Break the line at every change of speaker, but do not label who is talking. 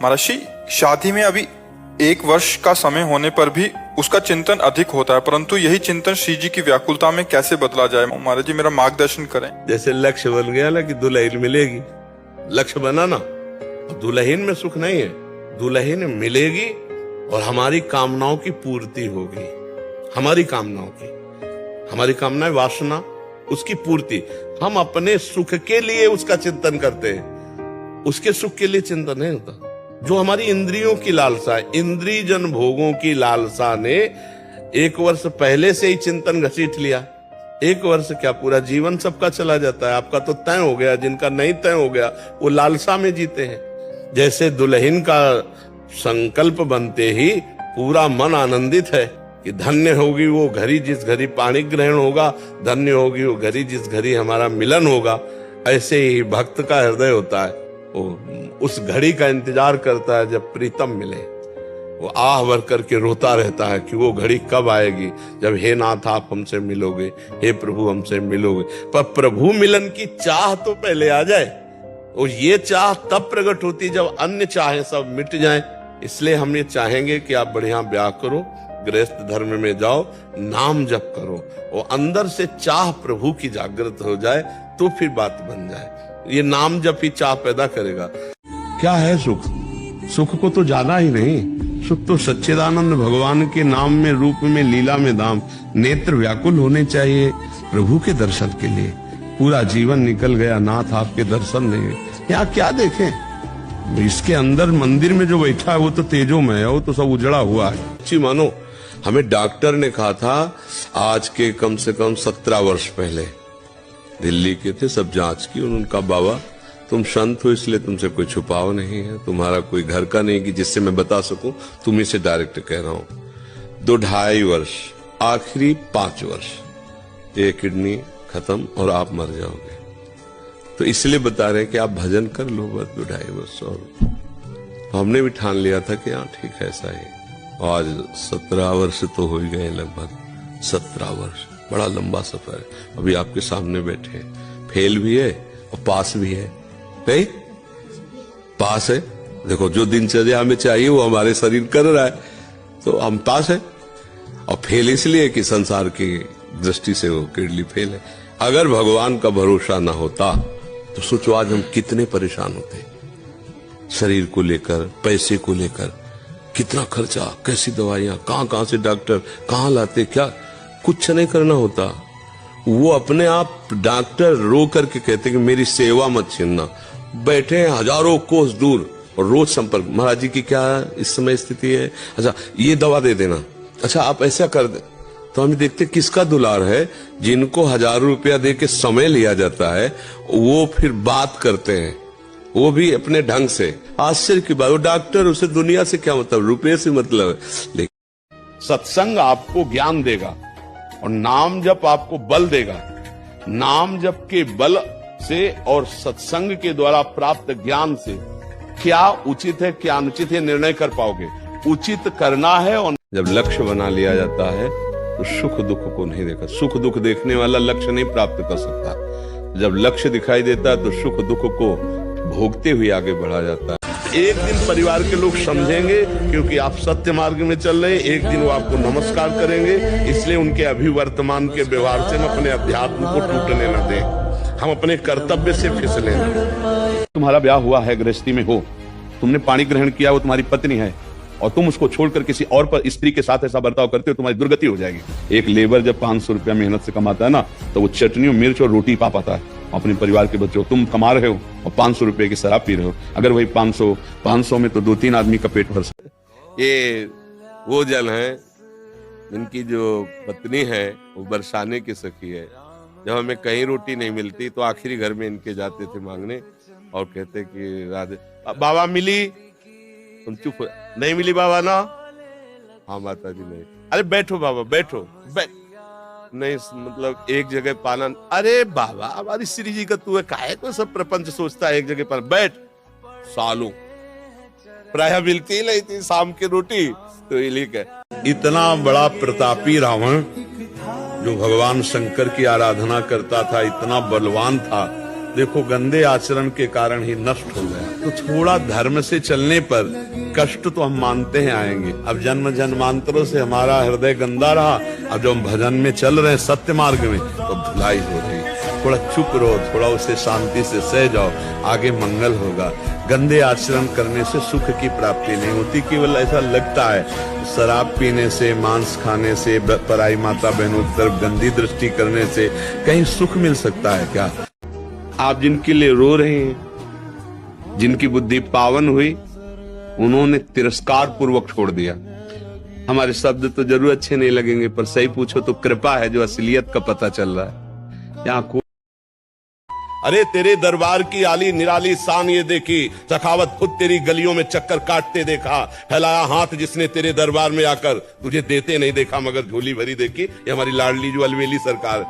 महर्षि, शादी में अभी 1 वर्ष का समय होने पर भी उसका चिंतन अधिक होता है, परंतु यही चिंतन श्री जी की व्याकुलता में कैसे बदला जाए? महाराज जी मेरा मार्गदर्शन करें।
जैसे लक्ष्य बन गया ना कि दुल्हन मिलेगी, लक्ष्य बना ना, दुल्हन में सुख नहीं है, दुल्हन मिलेगी और हमारी कामनाओं की पूर्ति होगी। हमारी कामनाएं वासना, उसकी पूर्ति। हम अपने सुख के लिए उसका चिंतन करते हैं, उसके सुख के लिए चिंतन नहीं होता। जो हमारी इंद्रियों की लालसा है, इंद्रिय जन भोगों की लालसा ने 1 वर्ष पहले से ही चिंतन घसीट लिया। 1 वर्ष क्या, पूरा जीवन सबका चला जाता है। आपका तो तय हो गया, जिनका नहीं तय हो गया वो लालसा में जीते हैं। जैसे दुल्हन का संकल्प बनते ही पूरा मन आनंदित है कि धन्य होगी वो घड़ी जिस घड़ी पाणी ग्रहण होगा, धन्य होगी वो घड़ी जिस घड़ी हमारा मिलन होगा। ऐसे ही भक्त का हृदय होता है, वो उस घड़ी का इंतजार करता है जब प्रीतम मिले। वो आह भर करके रोता रहता है कि वो घड़ी कब आएगी जब हे नाथ आप हमसे मिलोगे, हे प्रभु हमसे मिलोगे। पर प्रभु मिलन की चाह तो पहले आ जाए, और ये चाह तब प्रकट होती जब अन्य चाहे सब मिट जाएं। इसलिए हम ये चाहेंगे कि आप बढ़िया ब्याह करो, गृहस्थ धर्म में जाओ, नाम जप करो, और अंदर से चाह प्रभु की जागृत हो जाए तो फिर बात बन जाए। ये नाम जप ही चाह पैदा करेगा। क्या है सुख? सुख को तो जाना ही नहीं। सुख तो सच्चिदानंद भगवान के नाम में, रूप में, लीला में दाम। नेत्र व्याकुल होने चाहिए प्रभु के दर्शन के लिए। पूरा जीवन निकल गया, नाथ आपके दर्शन नहीं। यहाँ क्या देखें? इसके अंदर मंदिर में जो बैठा है वो तो तेजोमय है, वो तो सब उजड़ा हुआ है। अच्छी मानो, हमें डॉक्टर ने कहा था आज के कम से कम 17 वर्ष पहले, दिल्ली के थे, सब जांच की, उनका बाबा तुम संत हो इसलिए तुमसे कोई छुपाव नहीं है, तुम्हारा कोई घर का नहीं कि जिससे मैं बता सकूं, तुम्ही से डायरेक्ट कह रहा हूं। 2-2.5 वर्ष, आखिरी 5 वर्ष, एक किडनी खत्म और आप मर जाओगे। तो इसलिए बता रहे हैं कि आप भजन कर लो बस 2-2.5 वर्ष। और हमने भी ठान लिया था कि हाँ ठीक है ऐसा ही। आज 17 वर्ष तो हो ही गए, लगभग 17 वर्ष, बड़ा लंबा सफर है। अभी आपके सामने बैठे, फेल भी है और पास भी है। नहीं, पास है, देखो जो दिनचर्या हमें चाहिए वो हमारे शरीर कर रहा है, तो हम पास है। और फेल इसलिए कि संसार की दृष्टि से वो किडली फेल है। अगर भगवान का भरोसा ना होता तो सोचो आज हम कितने परेशान होते, शरीर को लेकर, पैसे को लेकर, कितना खर्चा, कैसी दवाइयां, कहां से डॉक्टर कहां लाते, क्या कुछ नहीं करना होता। वो अपने आप डॉक्टर रो करके कहते कि मेरी सेवा मत छीनना। बैठे हैं हजारों कोस दूर और रोज संपर्क। महाराज जी की क्या इस समय स्थिति है, अच्छा ये दवा दे देना, अच्छा आप ऐसा कर दे। तो हम देखते किसका दुलार है, जिनको हजारों रुपया दे के समय लिया जाता है वो फिर बात करते हैं, वो भी अपने ढंग से। आश्चर्य की बात, वो डॉक्टर, उसे दुनिया से क्या मतलब, रुपये से मतलब है। लेकिन सत्संग आपको ज्ञान देगा और नाम जप आपको बल देगा। नाम जप के बल से और सत्संग के द्वारा प्राप्त ज्ञान से क्या उचित है क्या अनुचित है निर्णय कर पाओगे। उचित करना है, और जब लक्ष्य बना लिया जाता है तो सुख दुख को नहीं देखा। सुख दुख देखने वाला लक्ष्य नहीं प्राप्त कर सकता। जब लक्ष्य दिखाई देता है तो सुख दुख को भोगते हुए आगे बढ़ा जाता है। एक दिन परिवार के लोग समझेंगे क्योंकि आप सत्य मार्ग में चल रहे हैं, एक दिन वो आपको नमस्कार करेंगे। इसलिए उनके अभिवर्तमान के व्यवहार से हम अपने अध्यात्म को टूटने न दें, हम अपने कर्तव्य से फिसले न। तुम्हारा ब्याह हुआ है, गृहस्थी में हो, तुमने पाणी ग्रहण किया, वो तुम्हारी पत्नी है, और तुम उसको छोड़कर किसी और पर स्त्री के साथ ऐसा बर्ताव करते हो, तुम्हारी दुर्गति हो जाएगी। एक लेबर जब 500 रुपया मेहनत से कमाता है ना, तो वो चटनी और मिर्च और रोटी पा पाता है अपने परिवार के बच्चों। तुम कमा रहे हो और 500 रुपए की शराब पी रहे हो। अगर वही 500 में तो 2-3 आदमी का पेट भर सकते। ये वो जन है इनकी जो पत्नी है वो बरसाने की सखी है। जब हमें कहीं रोटी नहीं मिलती तो आखिरी घर में इनके जाते थे मांगने और कहते कि राधे बाबा मिली, तुम चुप हो, नहीं मिली बाबा ना, हाँ माता जी नहीं, अरे बैठो बाबा बैठो, नहीं मतलब एक जगह पाना, अरे बाबा हमारी श्री जी का तू है, काहे को सब प्रपंच सोचता है, एक जगह पर बैठ। सालों प्राय मिलती ही नहीं थी शाम की रोटी, तो ये लिख इतना बड़ा प्रतापी रावण जो भगवान शंकर की आराधना करता था, इतना बलवान था, देखो गंदे आचरण के कारण ही नष्ट हो गया। तो थोड़ा धर्म से चलने पर कष्ट तो हम मानते हैं आएंगे। अब जन्म जन्मांतरों से हमारा हृदय गंदा रहा, अब जब हम भजन में चल रहे हैं सत्य मार्ग में तो धुलाई हो रही। थोड़ा चुप रहो, थोड़ा उसे शांति से सह जाओ, आगे मंगल होगा। गंदे आचरण करने से सुख की प्राप्ति नहीं होती। केवल ऐसा लगता है शराब पीने से, मांस खाने से, पराई माता बहनों की तरफ गंदी दृष्टि करने से कहीं सुख मिल सकता है क्या? आप जिनके लिए रो रहे हैं, जिनकी बुद्धि पावन हुई, उन्होंने तिरस्कार पूर्वक छोड़ दिया। हमारे शब्द तो जरूर अच्छे नहीं लगेंगे, पर सही पूछो तो कृपा है जो असलियत का पता चल रहा है। यहाँ अरे तेरे दरबार की आली निराली शान ये देखी, सखावत खुद तेरी गलियों में चक्कर काटते देखा, फैलाया हाथ जिसने तेरे दरबार में आकर, तुझे देते नहीं देखा मगर झोली भरी देखी। ये हमारी लाडली जो अलवेली सरकार